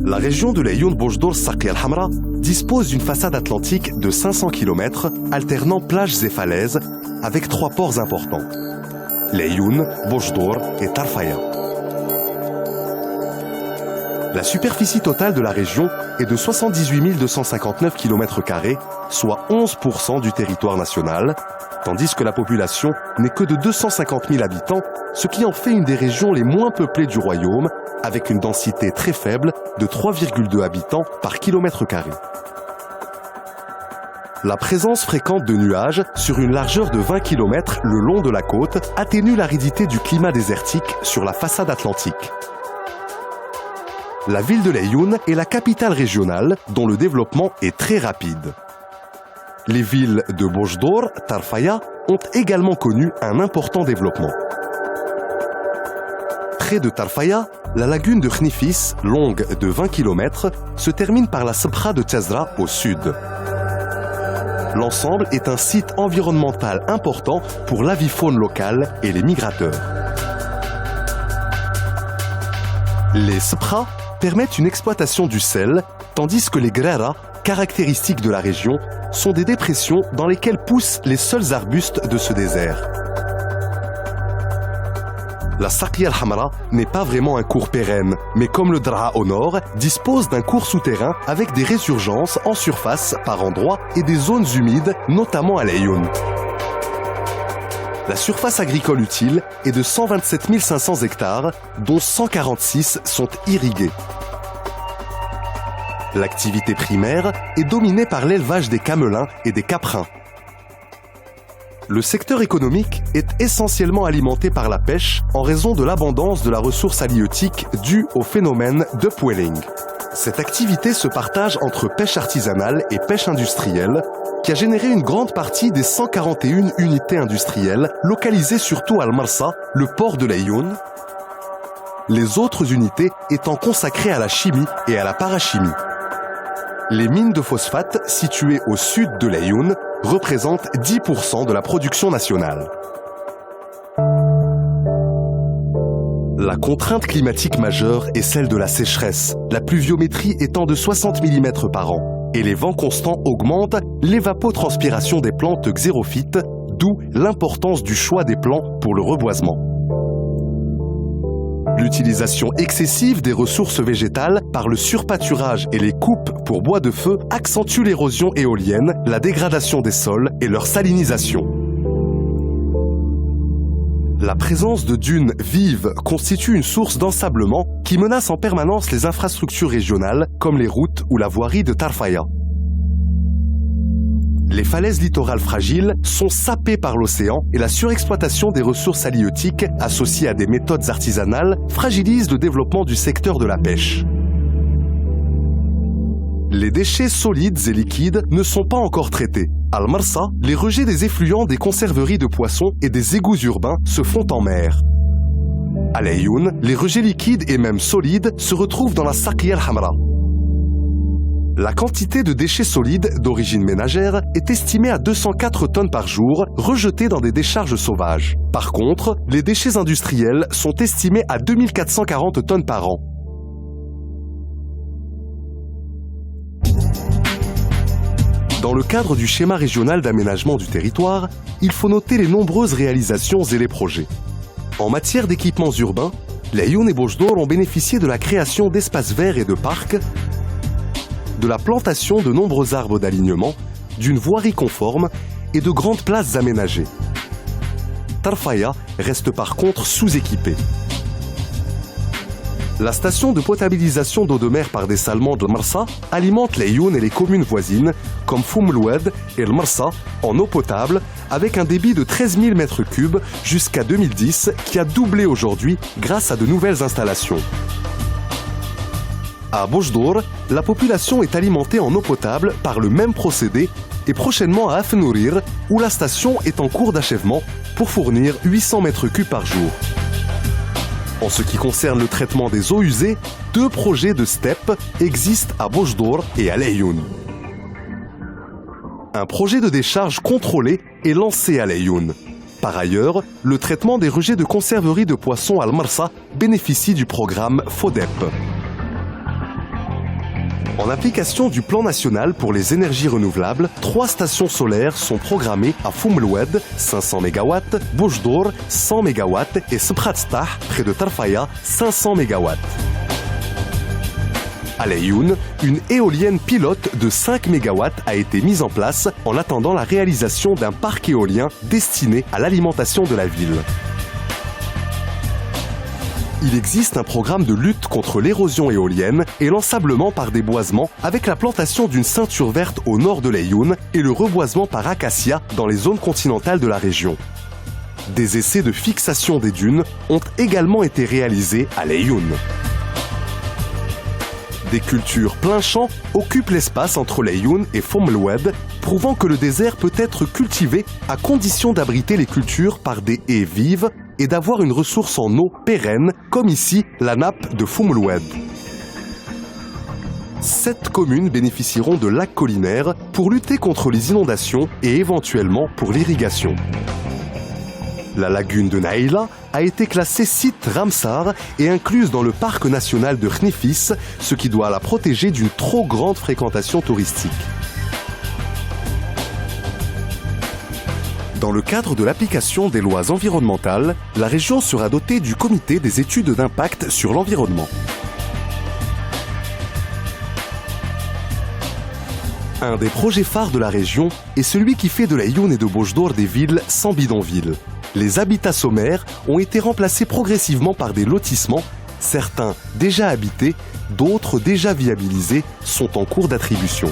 La région de l'Aïoun Bojdour-Sarqia al-Hamra dispose d'une façade atlantique de 500 km, alternant plages et falaises, avec 3 ports importants, l'Aïoun, Bojdour et Tarfaya. La superficie totale de la région est de 78 259 km², soit 11% du territoire national, tandis que la population n'est que de 250 000 habitants, ce qui en fait une des régions les moins peuplées du royaume, avec une densité très faible de 3,2 habitants par km². La présence fréquente de nuages sur une largeur de 20 km le long de la côte atténue l'aridité du climat désertique sur la façade atlantique. La ville de l'Aïoun est la capitale régionale dont le développement est très rapide. Les villes de Bojdour, Tarfaya ont également connu un important développement. Près de Tarfaya, la lagune de Khnifis, longue de 20 km, se termine par la Sabkha de Tazra au sud. L'ensemble est un site environnemental important pour l'avifaune locale et les migrateurs. Les Sabkha permettent une exploitation du sel, tandis que les Grara, caractéristiques de la région, sont des dépressions dans lesquelles poussent les seuls arbustes de ce désert. La Sarqia al-Hamra n'est pas vraiment un cours pérenne, mais comme le Draa au nord, dispose d'un cours souterrain avec des résurgences en surface par endroits et des zones humides, notamment à l'Aïoun. La surface agricole utile est de 127 500 hectares, dont 146 sont irrigués. L'activité primaire est dominée par l'élevage des camelins et des caprins. Le secteur économique est essentiellement alimenté par la pêche en raison de l'abondance de la ressource halieutique due au phénomène d'upwelling. Cette activité se partage entre pêche artisanale et pêche industrielle, qui a généré une grande partie des 141 unités industrielles localisées surtout à Al-Marsa, le port de l'Aïoun, les autres unités étant consacrées à la chimie et à la parachimie. Les mines de phosphate situées au sud de l'Aïoun représentent 10% de la production nationale. La contrainte climatique majeure est celle de la sécheresse, la pluviométrie étant de 60 mm par an, et les vents constants augmentent l'évapotranspiration des plantes xérophytes, d'où l'importance du choix des plants pour le reboisement. L'utilisation excessive des ressources végétales par le surpâturage et les coupes pour bois de feu accentue l'érosion éolienne, la dégradation des sols et leur salinisation. La présence de dunes vives constitue une source d'ensablement qui menace en permanence les infrastructures régionales comme les routes ou la voirie de Tarfaya. Les falaises littorales fragiles sont sapées par l'océan et la surexploitation des ressources halieutiques associées à des méthodes artisanales fragilise le développement du secteur de la pêche. Les déchets solides et liquides ne sont pas encore traités. À Al-Marsa, les rejets des effluents des conserveries de poissons et des égouts urbains se font en mer. À l'Aïoun, les rejets liquides et même solides se retrouvent dans la Sarqia al-Hamra. La quantité de déchets solides d'origine ménagère est estimée à 204 tonnes par jour, rejetées dans des décharges sauvages. Par contre, les déchets industriels sont estimés à 2440 tonnes par an. Dans le cadre du schéma régional d'aménagement du territoire, il faut noter les nombreuses réalisations et les projets. En matière d'équipements urbains, l'Aïoun et Bojdour ont bénéficié de la création d'espaces verts et de parcs, de la plantation de nombreux arbres d'alignement, d'une voirie conforme et de grandes places aménagées. Tarfaya reste par contre sous-équipée. La station de potabilisation d'eau de mer par dessalement de Al-Marsa alimente l'Aïoun et les communes voisines comme Foumloued et Al-Marsa en eau potable avec un débit de 13 000 m3 jusqu'à 2010 qui a doublé aujourd'hui grâce à de nouvelles installations. À Bojdour, la population est alimentée en eau potable par le même procédé et prochainement à Afnourir, où la station est en cours d'achèvement pour fournir 800 m3 par jour. En ce qui concerne le traitement des eaux usées, 2 projets de STEP existent à Bojdour et à l'Aïoun. Un projet de décharge contrôlée est lancé à Laayoune. Par ailleurs, le traitement des rejets de conserverie de poissons à Al-Marsa bénéficie du programme FODEP. En application du plan national pour les énergies renouvelables, 3 stations solaires sont programmées à Foum El Oued, 500 MW, Boujdour, 100 MW et Sebkhat-Stah, près de Tarfaya, 500 MW. À Laayoune, une éolienne pilote de 5 MW a été mise en place en attendant la réalisation d'un parc éolien destiné à l'alimentation de la ville. Il existe un programme de lutte contre l'érosion éolienne et l'ensablement par déboisement avec la plantation d'une ceinture verte au nord de Laayoune et le reboisement par acacia dans les zones continentales de la région. Des essais de fixation des dunes ont également été réalisés à Laayoune. Des cultures plein champ occupent l'espace entre Laayoune et Foum El Oued, prouvant que le désert peut être cultivé à condition d'abriter les cultures par des haies vives et d'avoir une ressource en eau pérenne, comme ici la nappe de Foum El Oued. 7 communes bénéficieront de lacs collinaires pour lutter contre les inondations et éventuellement pour l'irrigation. La lagune de Naïla a été classée site Ramsar et incluse dans le parc national de Khnifis, ce qui doit la protéger d'une trop grande fréquentation touristique. Dans le cadre de l'application des lois environnementales, la région sera dotée du comité des études d'impact sur l'environnement. Un des projets phares de la région est celui qui fait de Laayoune et de Boujdour des villes sans bidonville. Les habitats sommaires ont été remplacés progressivement par des lotissements, certains déjà habités, d'autres déjà viabilisés sont en cours d'attribution.